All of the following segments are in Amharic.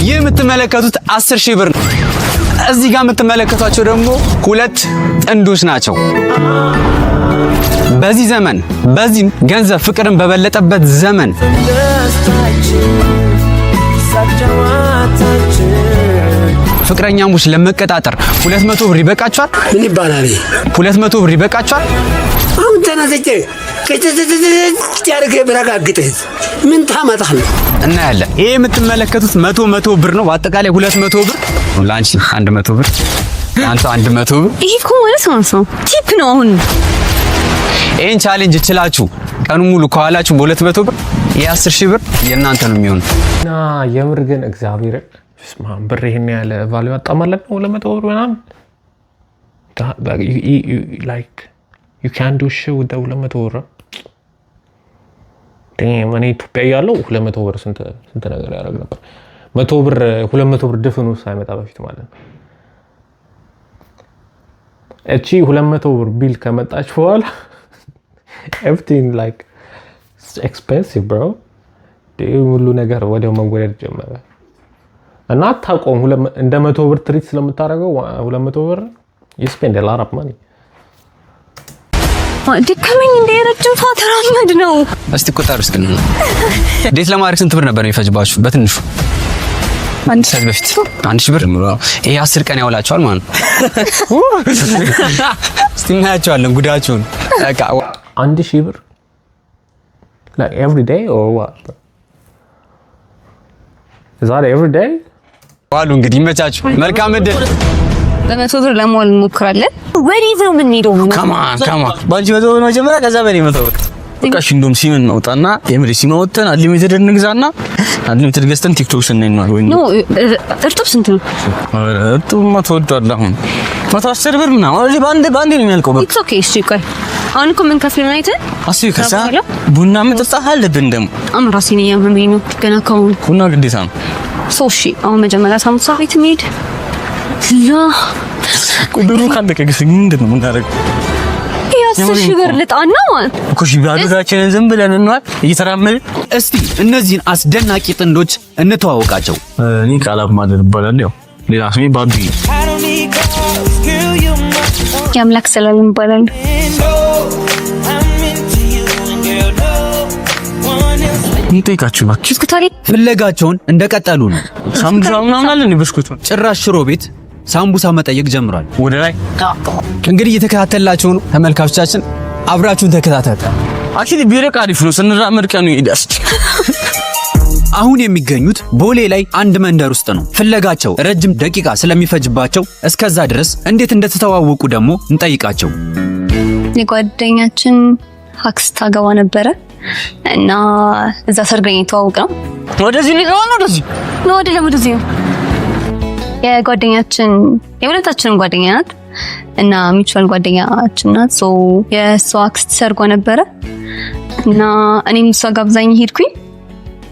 ይህ የምትመለከቱት 10,000 ብር ነው። እዚህ ጋር የምትመለከቷቸው ደግሞ 2 ጥንዶች ናቸው። በዚህ ዘመን በዚህ ገንዘብ ፍቅርን በበለጠበት ዘመን ፍቅረኛሞች ለመቀጣጠር 200 ብር ይበቃቸዋል? ምን ይባላል? 200 ብር ይበቃቸዋል? አሁን ተነስቼ ያርገ ብራጋግጥህ ምን ታመጣለህ? እናያለን። ይሄ የምትመለከቱት 100 ብር ነው። በአጠቃላይ 200 ብር ላንቺ 100 ብር አንተ 100 ብር። ይሄ እኮ ማለት ነው ቲፕ ነው። አሁን ይሄን ቻሌንጅ እችላችሁ ቀኑ ሙሉ ከኋላችሁ በ200 ብር የ10,000 ብር የእናንተ ነው የሚሆነው። እና የምር ግን እግዚአብሔር ስማ ብር ይሄን ያለ ቫልዩ አጣ ማለት ነው። 200 ብር ምናምን like you can do shit with the 200 ብር። እኔ ኢትዮጵያ ያለው 200 ብር ስንት ነገር ያደርግ ነበር። 100 ብር 200 ብር ድፍኑ ሳይመጣ በፊት ማለት ነው። እቺ 200 ብር ቢል ከመጣች በኋላ everything like expensive bro። ሁሉ ነገር ወዲያው መወደድ ጀመረ እና አታውቀውም። እንደ 100 ብር ትሪት ስለምታደርገው 200 ብር you spend a lot of money። ድከመኝ እንደረጅም ሰዓት ተራመድ ነው። እስቲ ቁጠር እስኪ ነው ዴት ለማድረግ ስንት ብር ነበር የሚፈጅባችሁ በትንሹ? አንድ ሰዓት በፊት 1,000 ብር ነው። ይሄ 10 ቀን ያውላችኋል ማለት ነው። እስቲ እናያቸዋለን ጉዳችሁን። በቃ 1,000 ብር like every day or what? is that every day? ዋሉ እንግዲህ ይመቻችሁ። መልካም እድል። በ100 ብር ለመዋል እንሞክራለን። ወዴት ነው የምንሄደው? ካማ ባንቺ 100 ብር መጀመሪያ ከዛ በኔ 100 ብር በቃሽ። እንደውም ሲምን መውጣና የምር ሲመውተን አንሊሚትድ እንግዛና አንሊሚትድ ገዝተን ቲክቶክ ስናይ ነው ወይ ነው። እርጥብ ስንት ነው? እርጥብ ተወዷል። አሁን 110 ብር ምናምን ወዲህ ባንዴ ነው የሚያልቀው። በቃ ኢትስ ኦኬ። እሺ ቆይ አሁን እኮ ምን ከፍል ነው አይተህ አስቢ። ከዛ ቡና መጠጣት አለብን ደግሞ አምራሲን ያመመኝ ነው ገና ከሆነ ቡና ግዴታ ነው። ሶሺ አሁን መጀመሪያ ሳምቡሳ ቤት እንሂድ። ቁጥሩ ካለቀ ግን ምንድን ነው የምናደርገው? የ10,000 ብር ልጣና ማለት እኮ እሺ ባሉታችንን ዝም ብለን እንዋል እየተራመድን። እስቲ እነዚህን አስደናቂ ጥንዶች እንተዋወቃቸው። እኔ ቃላብ ማለት ይባላል። ያው ሌላ ስሜ ባቢ። የአምላክ ሰላም ይባላል። እንጠይቃችሁ እባክህ። ብስኩታሪ ፍለጋቸውን እንደቀጠሉ ነው። ሳምቡሳ ምናምን አለ እንዴ? ብስኩት ጭራሽ ሽሮ ቤት ሳምቡሳ መጠየቅ ጀምሯል። ወደ ላይ እንግዲህ እየተከታተላችሁ ነው ተመልካቾቻችን፣ አብራችሁን ተከታተሉ። አክቹሊ ቢረቅ አሪፍ ነው። ስንራመድ ቀኑ ይደስ። አሁን የሚገኙት ቦሌ ላይ አንድ መንደር ውስጥ ነው። ፍለጋቸው ረጅም ደቂቃ ስለሚፈጅባቸው እስከዛ ድረስ እንዴት እንደተተዋወቁ ደግሞ እንጠይቃቸው። የጓደኛችን አክስት አገባ ነበረ እና እዛ ሰርገኝ ተዋውቅ ነው። ወደዚህ ነው ወደዚህ ነው የጓደኛችን የሁለታችንም ጓደኛ ናት እና ሚቹዋል ጓደኛችን ናት። ሶ የሷ አክስት ሰርጓ ነበረ እና እኔም እሷ ጋብዛኝ ሄድኩኝ።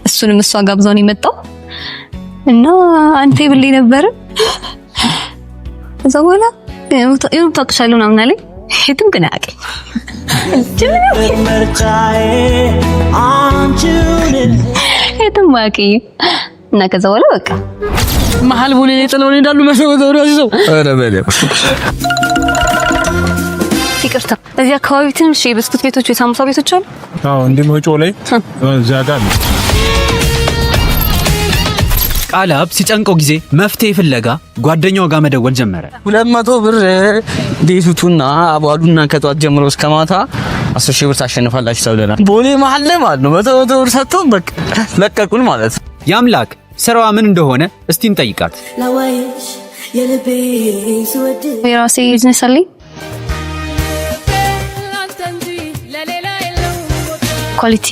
እሱንም እሷ ጋብዛውን የመጣው እና አንተ ይብልኝ ነበር። እዛ በኋላ ታውቅሻለሁ ምናምን አለኝ። የትም ግን አያውቅም። የትም አያውቅም እና ከዛ በኋላ በቃ መሀል ቦሌ ላይ ጥለው እንዳሉ መስዋዕት ያለው አረ በለ ይቅርታ። እዚህ አካባቢ ትንሽ የብስኩት ቤቶች የሳምቡሳ ቤቶች አሉ። አዎ እንደሞጮ ላይ እዛ ጋር ቃላብ ሲጨንቀው ጊዜ መፍትሄ ፍለጋ ጓደኛው ጋር መደወል ጀመረ። 200 ብር ዴቱቱና አባሉና ከጧት ጀምሮ እስከ ማታ 10,000 ብር ታሸንፋላችሁ ተብለናል። ቦሌ መሀል ላይ ማለት ነው። 100 ብር ሰጥተው በቃ ለቀቁን ማለት ነው። ያምላክ ስራዋ ምን እንደሆነ እስቲ እንጠይቃት። የራሴ ቢዝነስ አለኝ። ኳሊቲ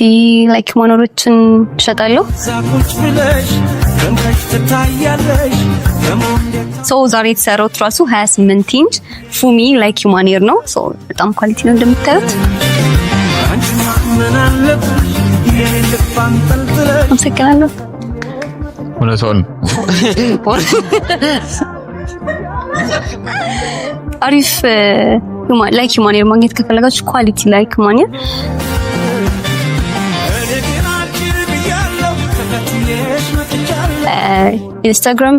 ላይክ ማኖሮችን እሸጣለሁ። ሶ ዛሬ የተሰራው ትራሱ 28 ኢንች ፉሚ ላይክ ሁማኔር ነው። ሶ በጣም ኳሊቲ ነው እንደምታዩት። አመሰግናለሁ። እውነቱን አሪፍ ላይክ ሁማኔር ማግኘት ከፈለጋችሁ ኳሊቲ ላይክ ሁማኔር ኢንስታግራም፣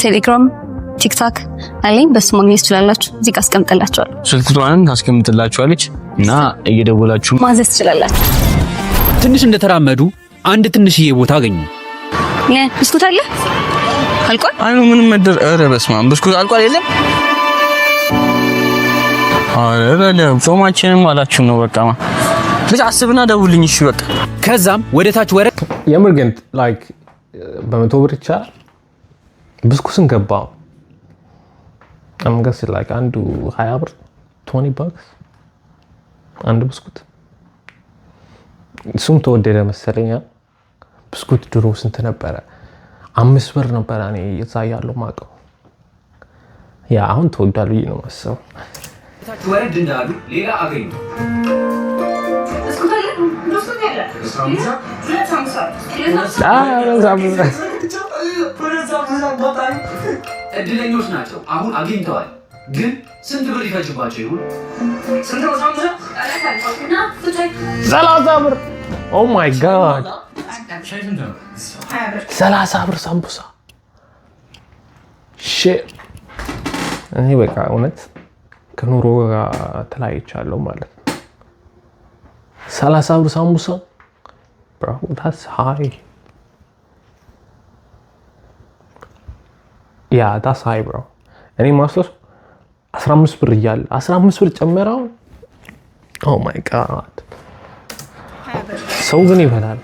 ቴሌግራም፣ ቲክቶክ አለኝ። በሱ ማግኘት ትችላላችሁ። እዚህ ጋር አስቀምጥላችኋለሁ። ስልክ ቁጥሯን ታስቀምጥላችኋለች እና እየደወላችሁ ማዘዝ ትችላላችሁ። ትንሽ እንደተራመዱ አንድ ትንሽዬ ቦታ አገኙ። ብስኩት አለ አልቋል። አይ ነው ምንም መደር ኧረ በስመ አብ ብስኩት አልቋል። የለም ኧረ ጾማችንም አላችሁ ነው በቃ ልጅ አስብና ደውልኝ። እሺ በቃ ከዛም ወደ ታች ወረድ። የምር ግን ላይክ በ100 ብር ይቻላል ብስኩትን ገባው አምገስ ላይክ አንዱ 20 ብር 20 bucks አንድ ብስኩት። እሱም ተወደደ መሰለኝ። ብስኩት ድሮ ስንት ነበረ? 5 ብር ነበረ እኔ እዛ ያለው ማቀው። ያ አሁን ተወዷል ብዬ ነው መሰለው። ታች ወረድ እንዳሉ ሌላ አገኙ። እድለኞች ናቸው፣ አሁን አግኝተዋል። ግን ስንት ብር ይፈጅባቸው ይሁን? 30 ብር። ኦ ማይ ጋድ 30 ብር ሳምቡሳ። ሺት እኔ በቃ እውነት ከኑሮ ጋር ተለያይቻለሁ ማለት ነው። 30 ብር ሳምቡሳ bro, that's high. Yeah, that's high bro. እኔ ማስታወስ 15 ብር እያለ 15 ብር ጨመረው። Oh my god. ሰው ግን ይበላል።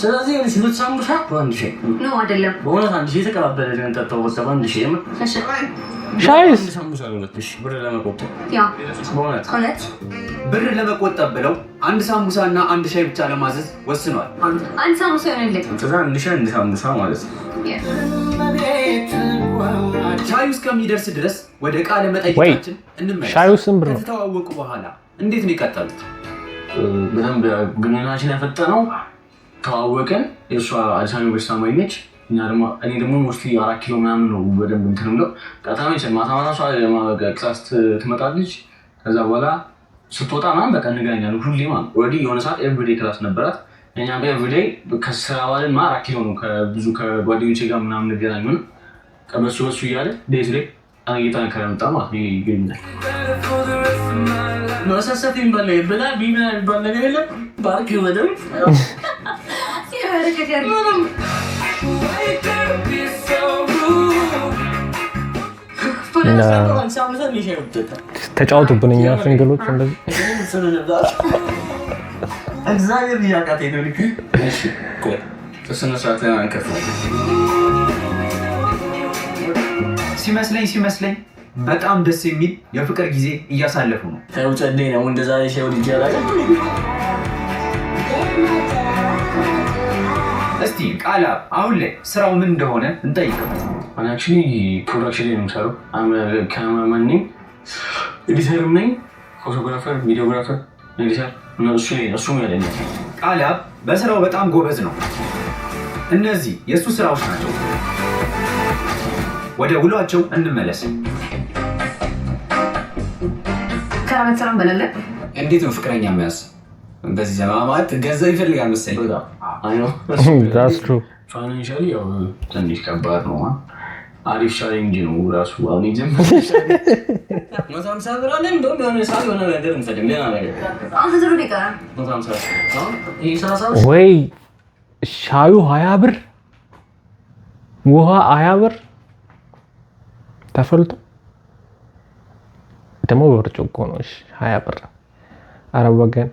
ስለዚህ ልጅ ሳምቡሳ ባንድ ሺህ ነው አይደለም? በእውነት አንድ ሺህ ተቀባበለ ነው ተጣጣው በቃ ባንድ ሺህ ሻይስ ሳምቡሳ ነው ለጥሽ ብር ለመቆጠብ ያ በእውነት ብር ለመቆጠብ ብለው አንድ ሳምቡሳና አንድ ሻይ ብቻ ለማዘዝ ወስኗል። አንድ ሳምቡሳ ይሆንልኝ። አንድ ሳምቡሳ ማለት ነው። ሻዩ እስከሚደርስ ድረስ ወደ ቃለ መጠይቃችን እንመለስ። ሻዩ ስንት ብር ነው? ከተዋወቁ በኋላ እንዴት ነው የቀጠሉት? በደንብ ግንኙነታችን ያፈጠነው ተዋወቅን። የእሷ አዲስ አበባ ዩኒቨርሲቲ ተማሪ ነች። እኔ ደግሞ ሞስሊ 4 ኪሎ ምናምን ነው በደንብ እንትን ነው ቀጣሚ ማታ ማታ ክላስ ትመጣለች። ከዛ በኋላ ስትወጣ ምናምን በቃ እንገናኛለን ሁሌ ማለት ኦልሬዲ የሆነ ሰዓት ኤቭሪዴይ ክላስ ነበራት። እኛ ጋር ኤቭሪዴይ ከስራ ባለን 4 ኪሎ ነው ከብዙ ከጓደኞቼ ጋር ምናምን እንገናኛለን። ቀበሱ በሱ እያለ ዴት ላይ እየጠነከረ መጣ ማለት ነው። ይገኛል መሳሳት ይባላል ይበላ ቢና ይባል ነገር የለም። ባርክ ይወደው ሲያረከት ያለው ተጫወቱብን እኛ ሲንግሎች እንደዚህ እግዚአብሔር ያቃተ ይደርክ። እሺ ቆይ ተሰነሳተ አንከፍ ሲመስለኝ በጣም ደስ የሚል የፍቅር ጊዜ እያሳለፉ ነው። ታውጨዴ ነው እንደዛ ሻው ልጅ ያላቀ። እስቲ ቃላ አሁን ላይ ስራው ምን እንደሆነ እንጠይቀው። አክቹሊ ፕሮዳክሽን ላይ ነው የምሰራው። ካሜራማን ነኝ፣ ኤዲተርም ነኝ፣ ፎቶግራፈር፣ ቪዲዮግራፈር፣ ኤዲተር እሱ ያለኝ። ቃላ በስራው በጣም ጎበዝ ነው። እነዚህ የእሱ ስራዎች ናቸው። ወደ ውሏቸው እንመለስ። ከራመተራም በለለ እንዴት ነው ፍቅረኛ መያዝ? በዚህ ዘመናት ገንዘብ ይፈልጋል መሰለኝ። that's true ፋይናንሻሊ ያው ትንሽ ከባድ ነው። አሪፍ ቻሌንጅ ነው ራሱ። አሁን ይጀም መሳም ሳብራለ እንደውም የሆነ ሰዓት የሆነ ነገር እንፈልግ ሌላ ነገር አሁን ዝሩ ዲቃራ መሳም ሳብ ይሄ ሳሳብ ወይ ሻዩ 20 ብር ውሃ 20 ብር ተፈልቶ ደግሞ በብርጭቆ ነው። እሺ 20 ብር ኧረ ወገን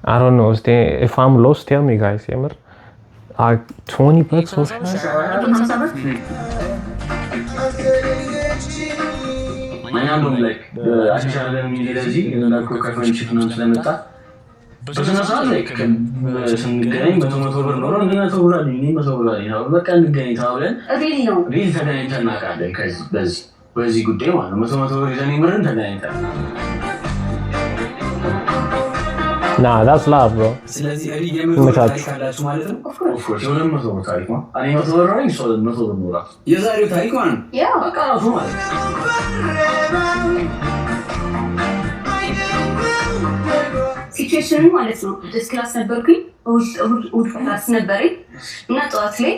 I don't know. If I'm lost, tell me, guys. Yammer, 20 bucks for sure. ማኛም like አሻሻለ የሚለዚ እንደናልኩ ከፍሬንድሺፕ ነው ስለመጣ በስነ ስርዓት ላይ ስንገናኝ በመቶ ብር ነው እንደና ተውላል እኔ መቶ ብር ነው በቃ እንገናኝ ታውለን ሪል ነው ሪል ተገናኝተን እናውቃለን። ከዚህ በዚህ ጉዳይ ማለት መቶ ብር ይዘን ምርን ተገናኝተን Nah, that's love, bro. ስለዚህ እሪ የምታውቁት ካላችሁ ማለት ነው። ኦፍ ኮርስ የሆነ መቶ ብር ታሪክ ነው። እኔ መቶ ብር ነው ይሶ መቶ ብር ነው ራሱ የዛሬው ታሪክ ማለት ነው። ያ በቃ ራሱ ማለት ሲቹዌሽኑ ማለት ነው። ደስ ክላስ ነበርኩኝ እሑድ ክላስ ነበረኝ እና ጠዋት ላይ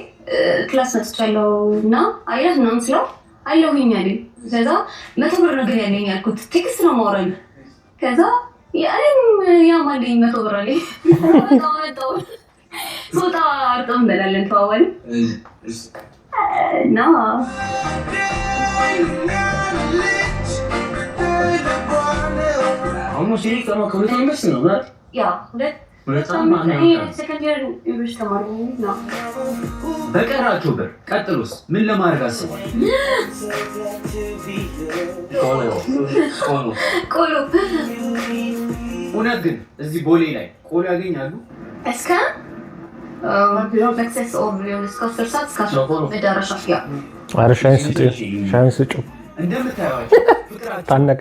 ክላስ መጥቻለሁ እና አያት ምናምን ስለው አለሁኝ አለኝ። ከዛ 100 ብር ነገር ያለኝ ያልኩት ቴክስት ነው ማውራኝ። ከዛ ያም አለኝ 100 ብር አለኝ። ሶታ አርጠም በላለን ተዋዋል እና አሁን ሲሪ ከመከሩት አይመስ ነው ማለት ያ ሁለት ሰከንድ ይር ዩኒቨርሲቲ ተማሪ ነው። በቀራችሁ ብር ቀጥሎስ ምን ለማድረግ አስቧል? ቆሎ እውነት ግን እዚህ ቦሌ ላይ ቆሎ ያገኛሉ? እስከ መክሰስ ኦቨር እስከ 10 ሰዓት እስከ መዳረሻ ያ አርሻን ስጡ እንደምታዩዋቸው ፍቅራቸው ታነቀ።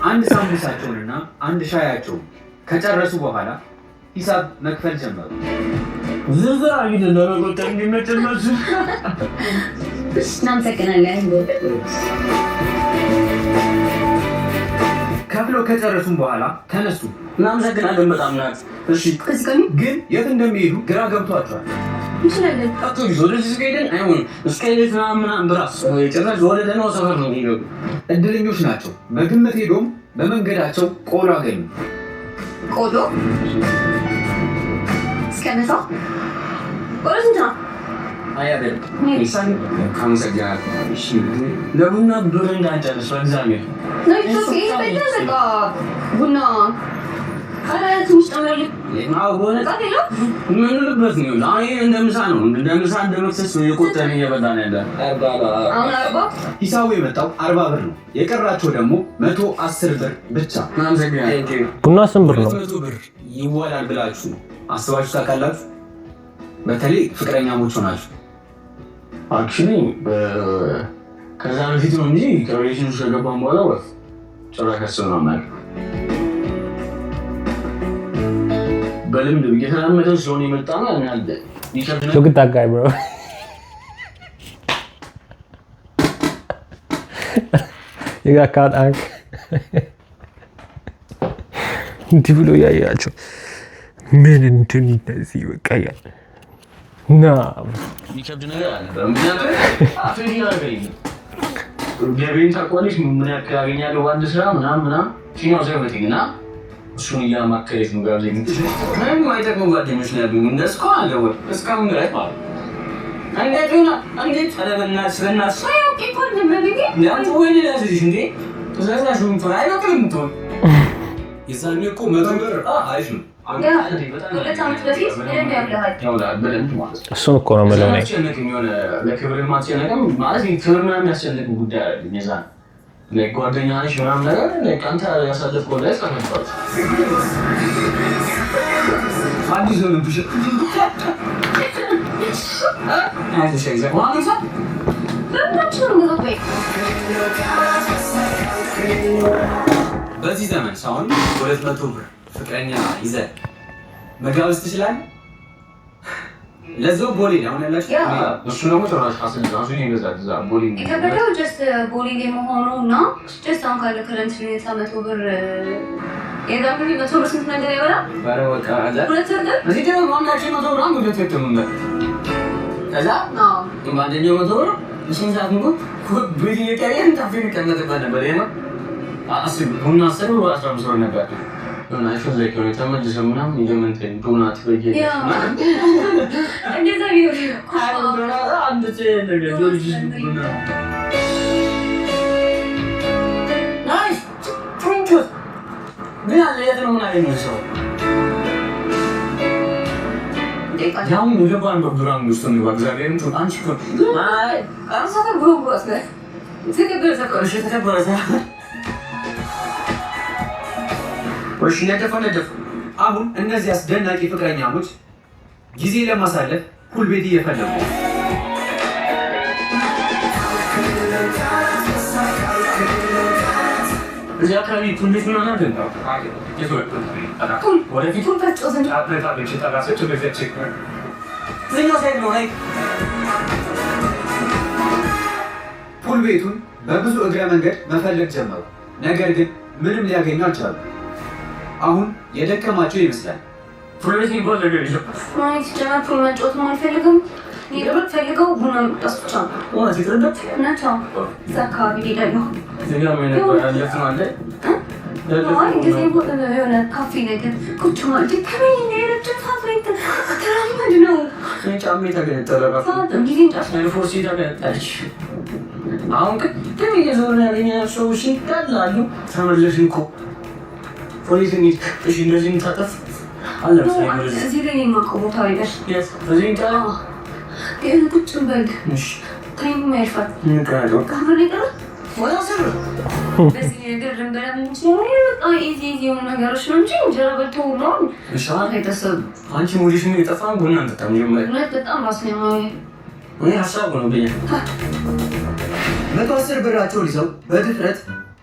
አንድ ሳምቡሳቸውንና አንድ ሻያቸውን ከጨረሱ በኋላ ሂሳብ መክፈል ጀመሩ። ዝርዝር አግኝተ ለመቆጠር እንዲመጨመሱ እናመሰግናለን። ከፍሎ ከጨረሱም በኋላ ተነሱ። እናመሰግናለን በጣም ናት። እሺ ግን የት እንደሚሄዱ ግራ ገብቷቸዋል። እንችላለን ወደዚህ ስገደን አይሆንም እስከሌት ምናምን ብራስ ጭራሽ ወደ ደህናው ሰፈር ነው የሚገቡ። እድለኞች ናቸው። በግምት ሄዶም በመንገዳቸው ቆሎ አገኙ። ቆሎ እስከነሳ ቆሎ ስንት ነው? አያበል ካመሰግናለሁ። እሺ ለቡና ብር እንዳንጨርስ በእግዚአብሔር በቃ ቡና ትንሽ ጨምረልኝ። ምን ልበት ነው? እንደ ምሳ ነው። እንደ ምሳ እንደ መክሰስ የቆጠርን እየበላን ያለ አሁን 40 ሂሳቡ የመጣው 40 ብር ነው። የቀራቸው ደግሞ 110 ብር ብቻ። ቡና ስንት ብር ነው? 100 ብር ይዋላል ብላችሁ አስባችሁ ታውቃላችሁ? በተለይ ፍቅረኛሞች ሆናችሁ። አክቹሊ ከዛ በፊት ነው እንጂ ከሬሽን ውስጥ ከገባን በኋላ ጭራሽ ከሰው ነው ማለት በልምድ እየተላመደው ስለሆነ የመጣ ነው። Look at that guy, bro. You got caught on. እንዲህ ብሎ ያያቸው ምን እንትን እንደዚህ በቃ ያ ና የሚከብድ ነገር አለ። ምክንያቱም አፍሪ ያገኝ ገቢን ታውቃለች ምን ያክል ያገኛለሁ አንድ ስራ ምናምን ሲኖር ዘበቲና እሱን እያማከለች ነው ጋር ላይ ምንም አይጠቅሙ ጓደኞች ነው ያሉኝ። እንደስኮ አለ ወይ እስካሁን ድረስ ማለት እንዴት አለበና ስለናስ ቂቆን እንደምንገ ያንተ ወይ ለዚህ እንዴ ተዛዛሽ ምን ፈራይ ነው እንትን የዛኔ እኮ 100 ብር አሪፍ ነው። እሱን እኮ ነው የምለው እኔ። ለክብር ማስጨነቅም ማለት ክብር ምናምን የሚያስጨንቅ ጉዳይ አይደለም። የዛን ጓደኛ ነሽ ምናምን ነገር ከአንተ ያሳለፍከው ላይ ቀርቷል። አዲስ ነው ብቻ በዚህ ዘመን ሳይሆን 200 ብር ፍቅረኛ ይዘህ መጋበዝ ትችላለህ? ለዛው ቦሌ ነው ያላችሁ። እሱ ነው ተራሽ አስልራሱ ይገዛል። እዛ ቦሌ ነው የከበደው ጀስት ቦሌ ላይ መሆኑና ጀስት አሁን ካለ ከረንት ነው 100 ብር የዛሬ 100 ብር ስንት ነገር ይበላል? ባረወጣ አዛ እዚህ ደግሞ ማናችን 100 ብር አንዱ ተተተሙና ከዛ ማንኛው 100 ብር እሱን ሳትንኩ ቤት እየቀየን ታፊን ከነተባለ በሌላ አስብ ቡና ሰሩ 15 ብር ነበር። እና እሺ ላይ ነው ተመልሰው ምናምን ይገመንተኝ ቡና ትበየ እንደዛ ቢሆን አንድ ነገር ጆርጅ ቡና ናይስ ትሩንጆስ ምን አለ የትነው ምን አይነት ሰው ያው ሙሉባን በብራን ውስጥ ነው ባግዛቤን ቱ አንቺ እኮ አይ አራሳተ ጉሩስ ነው ተከበረ ወሽ ነደፈ አሁን እነዚህ አስደናቂ ፍቅረኛሞች ጊዜ ለማሳለፍ ሁል ቤት እየፈለጉ እዚያ አካባቢ ሁሌት ምን አለ ነው ወደፊት ተጨዘን አጥለታለች ተራሰች በዘች ዝኛው ሳይድ ነው ላይ ሁል ቤቱን በብዙ እግረ መንገድ መፈለግ ጀመሩ። ነገር ግን ምንም ሊያገኙ አልቻሉ። አሁን የደከማቸው ይመስላል። ፕሮጀክት ይባል ነገር ይዘው ማለት ጀመር ፕሮጀክት ማልፈልግም ይደረግ ፈልገው ቡና መስጫ ወንስ ይተረዳት ናቸው ዘካቢ ዲዳለው ዘጋ ምን ነበር ያለፈ ማለት አይ ጊዜ የሆነ ካፌ ነገር ቁጭ ማለት ከምን እንደረጨ ፋብሪክ ተራመድ ነው ጫሜ ተገነጠለባ ጊዜ ፎርሲ ተገነጠለች። አሁን ግን የዞር ያለኛ ሰው ሲጣላሉ ተመለስን እኮ ፖሊስ እንዴት እሺ እንደዚህ ታጠፍ አለ እዚህ ላይ ማቆሙታ አይደል እዚህ ታላ ግን ቁጭ በል እሺ ታይም ማይፋት ንቃዶ ካፍሪካ ወላ ሰር በዚህ ነገር እንደለም ነው አይ እዚህ የሆነ ነገሮች ነው እንጂ እንጀራ በልቶ ነው እሻል አይተሰብ አንቺ ሙዲሽ ምን ይጠፋን ቡና እንጠጣም ጀመረ በጣም አስነማው ወይ ሐሳብ ነው በያ 110 ብራቸውን ይዘው በድፍረት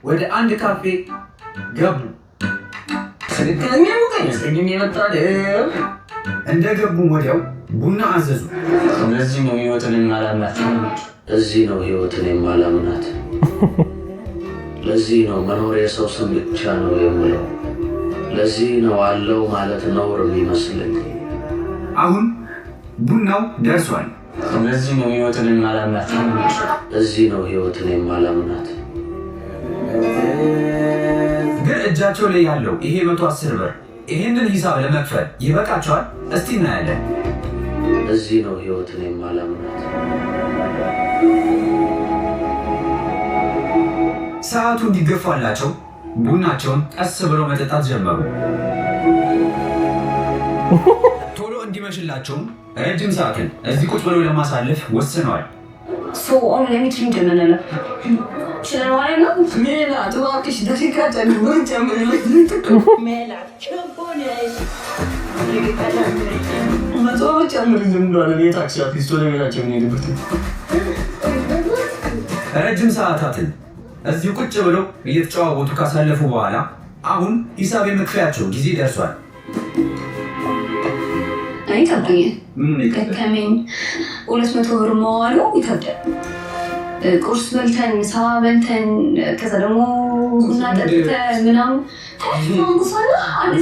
ወደ አንድ ካፌ ገቡ። ስለከኛ ነው የመጣው እንደገቡ ወዲያው ቡና አዘዙ። ለዚህ ነው ህይወትን የማላምናት። ለዚህ ነው ህይወትን የማላምናት። ለዚህ ነው መኖር የሰው ስም ብቻ ነው የምለው። ለዚህ ነው አለው ማለት ነውር የሚመስለኝ። አሁን ቡናው ደርሷል። ለዚህ ነው ህይወትን የማላምናት። ለዚህ ነው ህይወትን የማላምናት። ግን እጃቸው ላይ ያለው ይሄ 110 ብር ይሄንን ሂሳብ ለመክፈል ይበቃቸዋል? እስቲ እናያለን። ለዚህ ነው ህይወትን የማላምናት። ሰዓቱ እንዲገፋላቸው ቡናቸውን ቀስ ብለው መጠጣት ጀመሩ። ቶሎ እንዲመሽላቸውም ረጅም ሰዓትን እዚህ ቁጭ ብለው ለማሳለፍ ወስነዋል። ሶ ኦን ለሚትሪንግ ደነለ ስለዋይ ነው ሜላ ተዋክሽ ደቂቃ ጨምሩን ጨምሩልኝ ሜላ ቸቦኔስ መቶ ጨምሩልኝ እንደሆነ የታክሲ አርቲስት ወደ ቤታቸው የሚሄድበት ረጅም ሰዓታትን እዚህ ቁጭ ብለው እየተጨዋወቱ ካሳለፉ በኋላ አሁን ሂሳብ የመክፈያቸው ጊዜ ደርሷል። አይ ታዲያ ከከመን 200 ብር መዋሉ ይከብዳል። ቁርስ በልተን ምሳ በልተን ከዛ ደግሞ ቡና ጠጥተን ምናምን ታንጉሳና አንድ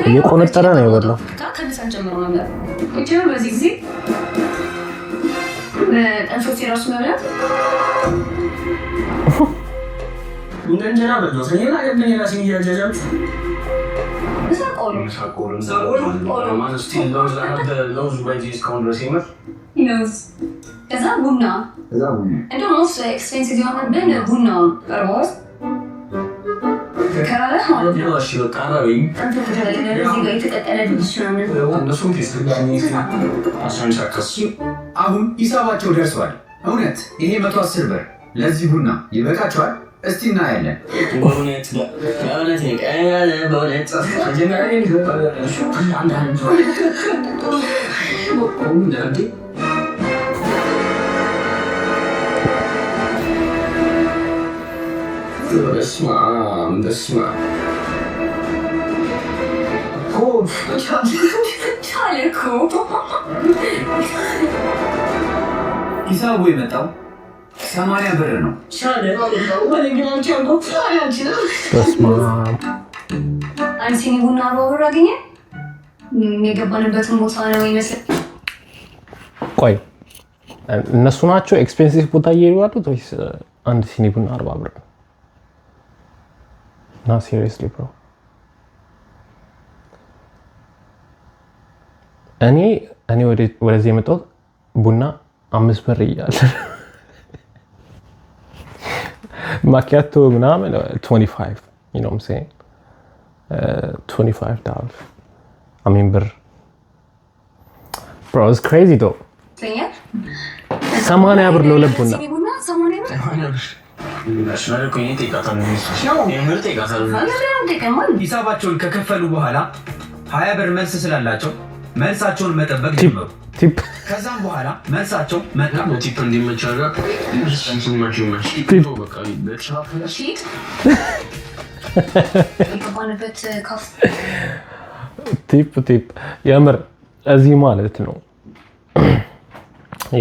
እየቆነጠረ ነው የበላው። ከንሳን ጀምሮ ነበር እቺው በዚህ ጊዜ በጠንሶች የራሱ መብላት እንጀራ በለው ሰኔና የምን ራስን እያጃጃሉ ከዛ ቡና እንደውም ሞስት ኤክስፔንሲቭ የሆነብን ቡና ቀርቧል። አሁን ሂሳባቸው ደርሷል። እውነት ይሄ 110 ብር ለዚህ ቡና ይበቃቸዋል? እስቲ እናያለን። ሂሳቡ የመጣው 80 ብር ነው። አንቺ ቡና አብሮ አገኘ የገባንበትን ቦታ ነው ይመስል። ቆይ እነሱ ናቸው ኤክስፔንሲቭ ቦታ እየሄዱ ያሉት ወይስ አንድ ሲኒ ቡና 40 ብር? ና ሲሪየስሊ ብሮ እኔ ወደዚህ የመጣሁት ቡና 5 ብር እያለ ማኪያቶ ምናምን 25 you know what I'm saying $25 I mean ብር bro it's crazy though 80 ብር ለሁለት ቡና ሂሳባቸውን ከከፈሉ በኋላ 20 ብር መልስ ስላላቸው መልሳቸውን መጠበቅ ጀመሩ። ከዛም በኋላ መልሳቸው መጣ። ቲፕ እንዲመቻጋ ቲፕ የምር እዚህ ማለት ነው።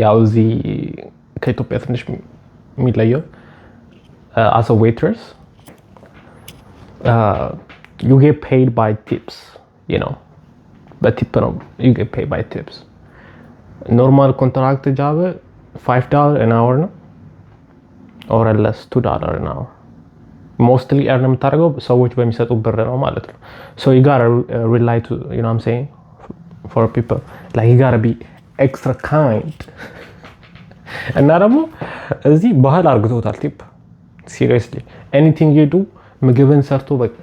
ያው እዚህ ከኢትዮጵያ ትንሽ የሚለየው as a waitress you get paid by tips, you know, በቲፕ ነው you get paid by tips. ኖርማል ኮንትራክት ጃብ $5 an hour ነው or less $2 an hour. mostly earn የምታደርገው ሰዎች በሚሰጡ ብር ነው ማለት ነው. so you gotta rely to, you know what I'm saying, for people like you gotta be extra kind. እና ደግሞ እዚህ ባህል አርግቶታል ቲፕ seriously anything you do ምግብን ሰርቶ በቃ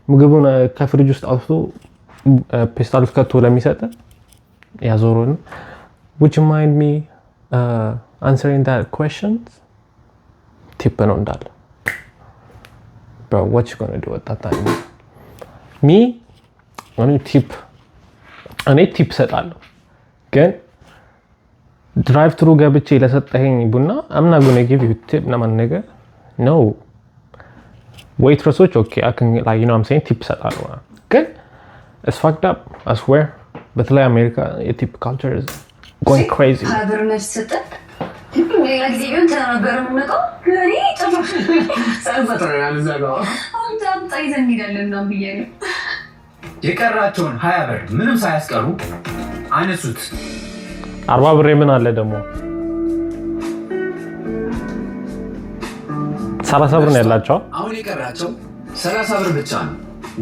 ምግቡን ከፍሪጅ ውስጥ አውጥቶ ፔስታል ውስጥ ከቶ ለሚሰጥ ያዞሩን. would you mind me answering that questions? ቲፕ ነው እንዳለ. bro what you gonna do at that time? me እኔ ቲፕ ሰጣለሁ ግን ድራይቭ ትሩ ገብቼ ለሰጠኸኝ ቡና I'm not gonna give you tip ለማን ነገር no. waitress okay I can, like, you know what I'm saying, tip ሰጣለሁ ግን it's fucked up I swear. በተለይ አሜሪካ የቲፕ culture is going crazy. ሀገርነት ሰጠት ሌላ ጊዜ ቢሆን ተናገረ ምንቀው ለኔ ጨፋሽ ሳልፈጥረናል ዘጋው አንተ አጣይዘን እንሄዳለን ነው ብዬሽ የቀራቸውን 20 ብር ምንም ሳያስቀሩ አነሱት። 40 ብር ምን አለ ደግሞ 30 ብር ነው ያላቸው። አሁን የቀራቸው 30 ብር ብቻ ነው።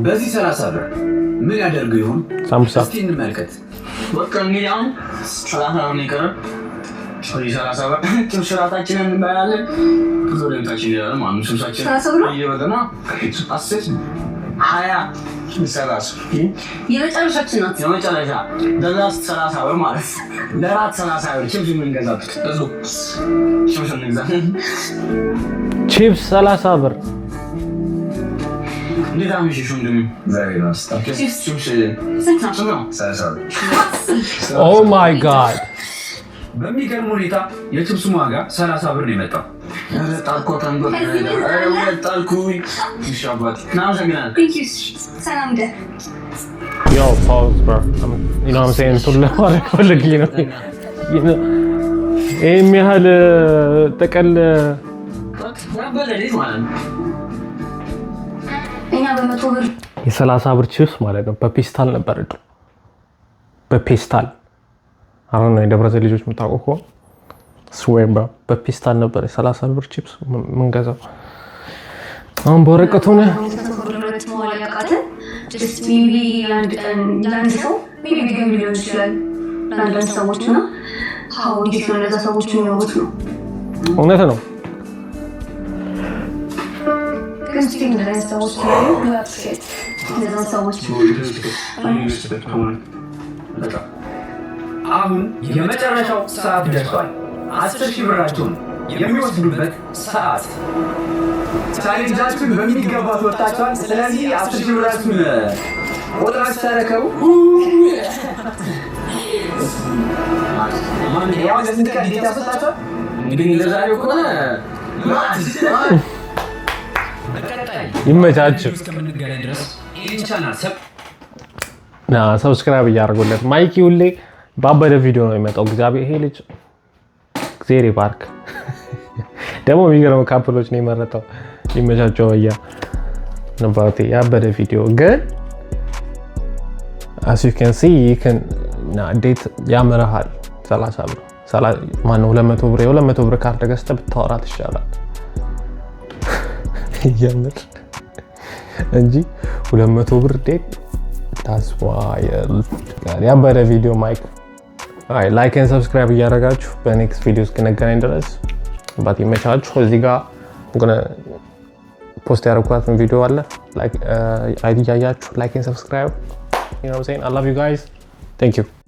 በዚህ 30 ብር ምን ያደርጉ ይሆን? ሳምቡሳ እስቲ እንመልከት። በቃ እንግዲህ አሁን 30 ብር ነው የቀረው። 30 ብር ትንሽራታችንን እንበላለን። ብዙ ለምታችን ይላል ማን ነው ሱሳችን እየበለና 10 20 ሰላሳ የመጨረሻችን ናት። የመጨረሻ ለላስት 30 ብር ማለት ለራት 30 ብር ቺፕስ የምንገዛበት እሱ ቺፕስ እንገዛለን። ቺፕስ 30 ብር እንዴት አምሽሽ እንደም ዛሬ ነው ቺፕስ ስንት ነው? 30 ብር። oh my god በሚገርም ሁኔታ የቺፕስ ዋጋ 30 ብር ነው የመጣው። ጣልኮ ታንጎ ጣልኩኝ ይሻባት ናዘግናል ሰላም ደ yo pause bro you know what I'm saying ቱለ ማለት ፈልጊ ነው you know የሚያህል ተቀል ያበለልኝ ማለት ነው። እኛ በ100 ብር የ30 ብር ቺፕስ ማለት ነው በፔስታል ነበር እዱ በፔስታል አሁን ነው የደብረዘ ልጆች የምታውቁ swear bro በፔስታል ነበር የ30 ብር ቺፕስ ምን ገዛው አሁን በወረቀቱ ነው just maybe land show maybe begin ሊሆን ይችላል ለአንዳንድ ሰዎች ነው how እንዴት ነው ለዛ ሰዎች የሚያወጡት ነው እውነት ነው ግን ስቲል እንደዛ ሰዎች ነው ያፕሼት ለዛ ሰዎች አሁን የመጨረሻው ሰዓት ደርሷል። 10,000 ብራችሁን የሚወስዱበት ሰዓት። ቻሌንጃችሁን በሚገባ ተወጣችኋል። ስለዚህ 10,000 ብራችሁን ቆጥራችሁ ተረከቡ። ማን ያው ለስንት ቀን ዴታ ሰጣችኋል? እንግዲህ ለዛሬው ከሆነ ይመቻችሁ። እስከምንገናኝ ድረስ ይህን ቻናል ሰብስክራይብ እያደረጉለት ማይኪ ሁሌ ባበደ ቪዲዮ ነው የሚመጣው። እግዚአብሔር ይሄ ልጅ እግዚአብሔር ይባርክ። ደግሞ የሚገርም ካፕሎች ነው የመረጠው። ይመቻቸው ወያ ነባቴ ያበደ ቪዲዮ ግን as you can see you can date ያመራሃል 30 ብር ማነው 200 ብር 200 ብር ካርድ ገዝተህ ብታወራት ይሻላል ይያምር እንጂ 200 ብር ዴት that's why ያበደ ቪዲዮ ማይክ አይ ላይክ ኤንድ ሰብስክራይብ እያደረጋችሁ በኔክስት ቪዲዮ እስክንገናኝ ድረስ ባቲ መቻችሁ። እዚህ ጋር ፖስት ያደረኳትን ቪዲዮ አለ ላይክ አይዲ ያያችሁ ላይክ ኤንድ ሰብስክራይብ you know what I'm saying I love you guys thank you